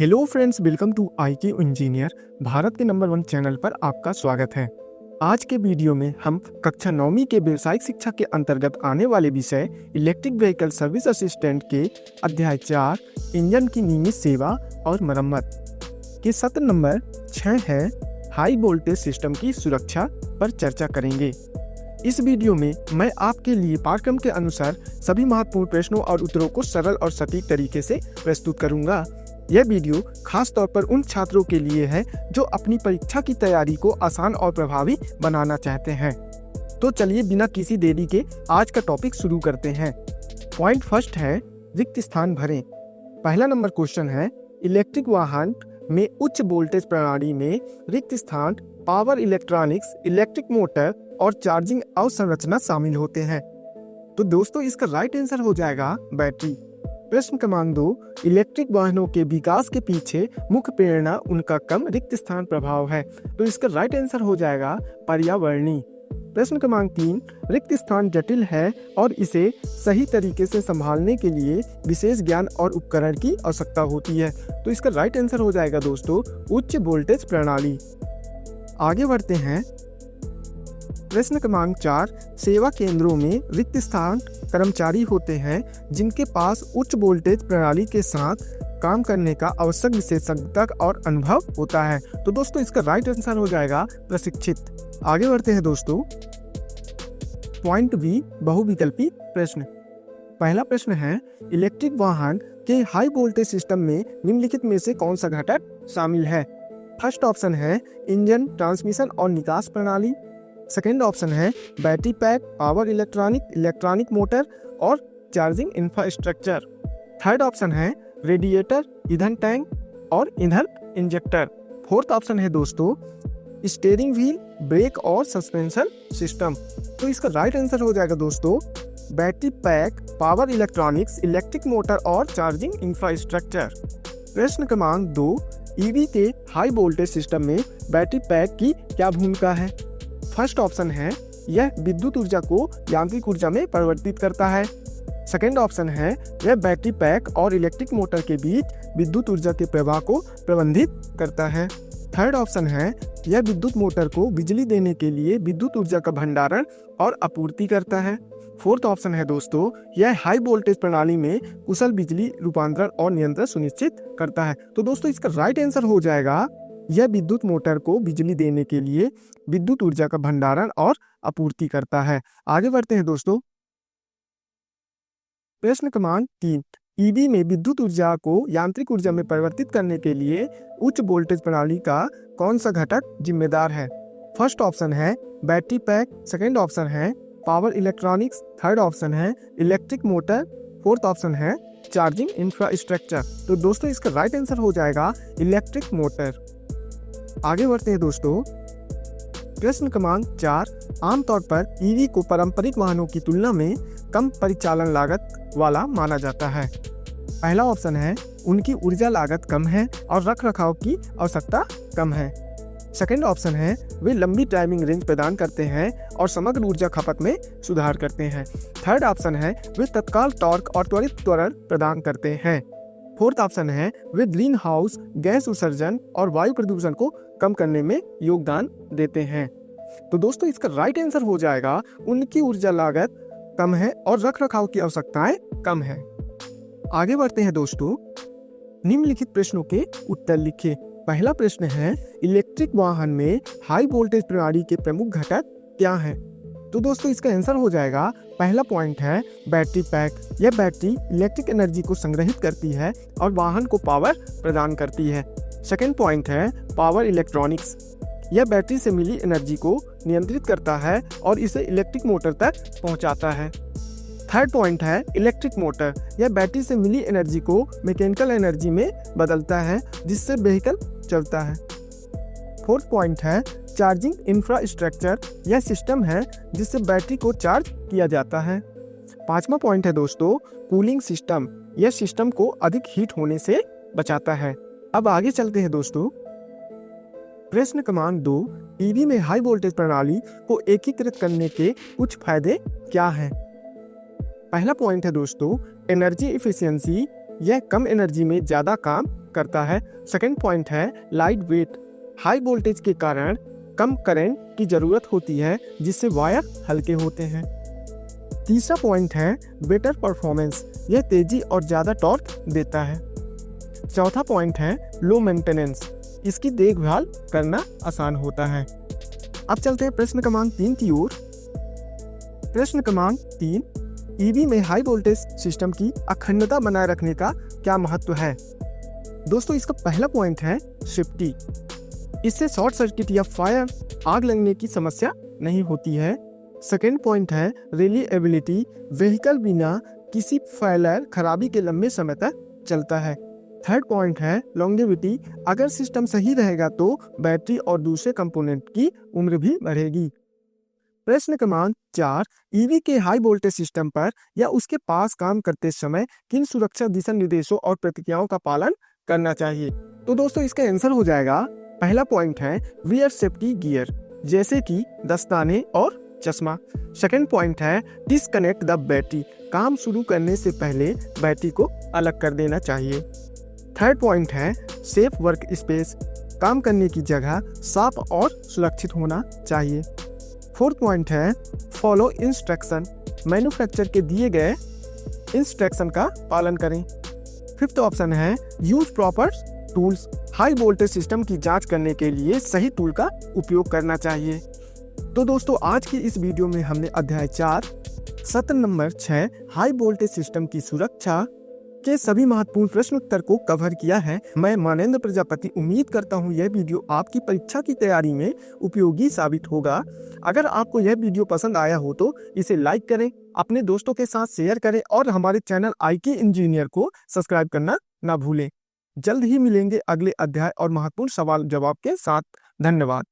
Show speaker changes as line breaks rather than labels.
Hello friends, welcome to IQ engineer, Bharat के number 1 channel पर आपका स्वागत है। आज के वीडियो में हम कक्षा 9वीं के व्यवसायिक शिक्षा के अंतर्गत आने वाले विषय इलेक्ट्रिक व्हीकल सर्विस असिस्टेंट के अध्याय 4 इंजन की नियमित सेवा और मरम्मत के सत्र नंबर 6 है हाई वोल्टेज सिस्टम की सुरक्षा पर चर्चा करेंगे। इस वीडियो में मैं आपके लिए पाठ्यक्रम के अनुसार सभी महत्वपूर्ण प्रश्नों और उत्तरों को सरल और सटीक तरीके से प्रस्तुत करूंगा। यह वीडियो खास तौर पर उन छात्रों के लिए है जो अपनी परीक्षा की तैयारी को आसान और प्रभावी बनाना चाहते हैं। तो चलिए बिना किसी देरी के आज का टॉपिक शुरू करते हैं। पॉइंट फर्स्ट है रिक्त स्थान भरें। पहला नंबर क्वेश्चन है इलेक्ट्रिक वाहन में उच्च वोल्टेज प्रणाली में रिक्त स्थान, पावर इलेक्ट्रॉनिक्स, इलेक्ट्रिक मोटर और चार्जिंग अवसंरचना शामिल होते हैं। तो दोस्तों इसका राइट आंसर हो जाएगा बैटरी। प्रश्न क्रमांक 2, इलेक्ट्रिक वाहनों के विकास के पीछे मुख्य प्रेरणा उनका कम रिक्त स्थान प्रभाव है। तो इसका राइट आंसर हो जाएगा पर्यावरणीय। प्रश्न क्रमांक 3, रिक्त स्थान जटिल है और इसे सही तरीके से संभालने के लिए विशेष ज्ञान और उपकरण की आवश्यकता होती है। तो इसका राइट आंसर हो जाएगा दोस्तों उच्च वोल्टेज प्रणाली। आगे बढ़ते हैं। प्रश्न क्रमांक 4, सेवा केंद्रों में रिक्त स्थान कर्मचारी होते हैं जिनके पास उच्च वोल्टेज प्रणाली के साथ काम करने का आवश्यक विशेषज्ञता और अनुभव होता है। तो दोस्तों इसका राइट आंसर हो जाएगा प्रशिक्षित। आगे बढ़ते हैं दोस्तों। पॉइंट बी, बहुविकल्पी प्रश्न। पहला प्रश्न है इलेक्ट्रिक वाहन के हाई वोल्टेज सिस्टम में निम्नलिखित में से कौन सा घटक शामिल है। फर्स्ट ऑप्शन है इंजन, ट्रांसमिशन और निकास प्रणाली। सेकेंड ऑप्शन है battery pack, power electronic motor और चार्जिंग इंफ्रास्ट्रक्चर। थर्ड ऑप्शन है रेडिएटर, ईंधन टैंक और ईंधन इंजेक्टर। फोर्थ ऑप्शन है दोस्तों स्टीयरिंग व्हील, ब्रेक और सस्पेंशन सिस्टम। तो इसका राइट आंसर हो जाएगा दोस्तों battery pack, power electronics, electric motor और चार्जिंग इंफ्रास्ट्रक्चर। प्रश्न क्रमांक 2, ईवी के हाई वोल्टेज सिस्टम में बैटरी पैक की क्या भूमिका है। फर्स्ट ऑप्शन है यह विद्युत ऊर्जा को यांत्रिक ऊर्जा में परिवर्तित करता है। सेकेंड ऑप्शन है यह बैटरी पैक और इलेक्ट्रिक मोटर के बीच विद्युत ऊर्जा के प्रवाह को प्रबंधित करता है। थर्ड ऑप्शन है यह विद्युत मोटर को बिजली देने के लिए विद्युत ऊर्जा का भंडारण और आपूर्ति करता है। फोर्थ ऑप्शन है दोस्तों यह हाई वोल्टेज प्रणाली में कुशल बिजली रूपांतरण और नियंत्रण सुनिश्चित करता है। तो दोस्तों इसका राइट आंसर हो जाएगा यह विद्युत मोटर को बिजली देने के लिए विद्युत ऊर्जा का भंडारण और आपूर्ति करता है। आगे बढ़ते हैं दोस्तों। प्रश्न क्रमांक 3, ईवी में विद्युत ऊर्जा को यांत्रिक ऊर्जा में परिवर्तित करने के लिए उच्च वोल्टेज प्रणाली का कौन सा घटक जिम्मेदार है। फर्स्ट ऑप्शन है बैटरी पैक, सेकेंड ऑप्शन है पावर इलेक्ट्रॉनिक्स, थर्ड ऑप्शन है इलेक्ट्रिक मोटर, फोर्थ ऑप्शन है चार्जिंग इंफ्रास्ट्रक्चर। तो दोस्तों इसका राइट आंसर हो जाएगा इलेक्ट्रिक मोटर। आगे बढ़ते हैं दोस्तों। प्रश्न क्रमांक 4, आमतौर पर ईवी को पारंपरिक वाहनों की तुलना में कम परिचालन लागत वाला माना जाता है। पहला ऑप्शन है उनकी ऊर्जा लागत कम है और रखरखाव की आवश्यकता कम है। सेकेंड ऑप्शन है वे लंबी ड्राइविंग रेंज प्रदान करते हैं और समग्र ऊर्जा खपत में सुधार करते हैं। थर्ड ऑप्शन है वे तत्काल टॉर्क और त्वरित त्वरण प्रदान करते हैं। फोर्थ ऑप्शन है वे ग्रीन हाउस गैस उत्सर्जन और वायु प्रदूषण को कम करने में योगदान देते हैं। तो दोस्तों इसका राइट आंसर हो जाएगा उनकी ऊर्जा लागत कम है और रखरखाव की आवश्यकताएं कम है। आगे बढ़ते हैं दोस्तों। निम्नलिखित प्रश्नों के उत्तर लिखें। पहला प्रश्न है इलेक्ट्रिक वाहन में हाई वोल्टेज प्रणाली के प्रमुख घटक क्या हैं। तो दोस्तों इसका आंसर हो जाएगा पहला पॉइंट है बैटरी पैक। यह बैटरी इलेक्ट्रिक एनर्जी को संग्रहित करती है और वाहन को पावर प्रदान करती है। सेकेंड पॉइंट है पावर इलेक्ट्रॉनिक्स। यह बैटरी से मिली एनर्जी को नियंत्रित करता है और इसे इलेक्ट्रिक मोटर तक पहुंचाता है। थर्ड पॉइंट है इलेक्ट्रिक मोटर। यह बैटरी से मिली एनर्जी को मैकेनिकल एनर्जी में बदलता है जिससे व्हीकल चलता है। फोर्थ पॉइंट है चार्जिंग इंफ्रास्ट्रक्चर। यह सिस्टम है जिससे बैटरी को चार्ज किया जाता है। पांचवा पॉइंट है दोस्तों कूलिंग सिस्टम। यह सिस्टम को अधिक हीट होने से बचाता है। अब आगे चलते हैं दोस्तों। प्रश्न क्रमांक 2, ईवी में हाई वोल्टेज प्रणाली को एकीकृत करने के कुछ फायदे क्या हैं। पहला पॉइंट है दोस्तों एनर्जी इफिशियंसी। यह कम एनर्जी में ज़्यादा काम करता है। सेकेंड पॉइंट है लाइट वेट, हाई वोल्टेज के कारण कम करंट की जरूरत होती है जिससे वायर हल्के होते हैं। तीसरा पॉइंट है बेटर परफॉर्मेंस, यह तेजी और ज़्यादा टॉर्क देता है। चौथा पॉइंट है लो मेंटेनेंस, इसकी देखभाल करना आसान होता है। अब चलते हैं प्रश्न क्रमांक 3 की ओर। प्रश्न क्रमांक 3, ईवी में हाई वोल्टेज सिस्टम की अखंडता बनाए रखने का क्या महत्व है? दोस्तों, इसका पहला पॉइंट है सेफ्टी, इससे शॉर्ट सर्किट या फायर आग लगने की समस्या नहीं होती है। सेकेंड पॉइंट है रिलायबिलिटी, व्हीकल बिना किसी फेलियर खराबी के लंबे समय तक चलता है। थर्ड पॉइंट है लॉन्गेविटी, अगर सिस्टम सही रहेगा तो बैटरी और दूसरे कंपोनेंट की उम्र भी बढ़ेगी। प्रश्न क्रमांक 4, ईवी के हाई वोल्टेज सिस्टम पर या उसके पास काम करते समय किन सुरक्षा दिशा निर्देशों और प्रतिक्रियाओं का पालन करना चाहिए? तो दोस्तों, इसका आंसर हो जाएगा, पहला पॉइंट है वियर सेफ्टी गियर, जैसे कि दस्ताने और चश्मा। सेकेंड पॉइंट है डिस्कनेक्ट द बैटरी, काम शुरू करने से पहले बैटरी को अलग कर देना चाहिए। थर्ड पॉइंट है सेफ वर्क स्पेस, काम करने की जगह साफ और सुरक्षित होना चाहिए। फोर्थ पॉइंट है फॉलो इंस्ट्रक्शन, मैन्युफैक्चर के दिए गए इंस्ट्रक्शन का पालन करें। फिफ्थ ऑप्शन है use proper tools, high voltage system की जांच करने के लिए सही टूल का उपयोग करना चाहिए। तो दोस्तों, आज की इस वीडियो में हमने अध्याय 4 सत्र नंबर 6 हाई वोल्टेज सिस्टम की सुरक्षा के सभी महत्वपूर्ण प्रश्न उत्तर को कवर किया है। मैं मानेंद्र प्रजापति उम्मीद करता हूँ यह वीडियो आपकी परीक्षा की तैयारी में उपयोगी साबित होगा। अगर आपको यह वीडियो पसंद आया हो तो इसे लाइक करें, अपने दोस्तों के साथ शेयर करें और हमारे चैनल आईके इंजीनियर को सब्सक्राइब करना ना भूलें। जल्द ही मिलेंगे अगले अध्याय और महत्वपूर्ण सवाल जवाब के साथ। धन्यवाद।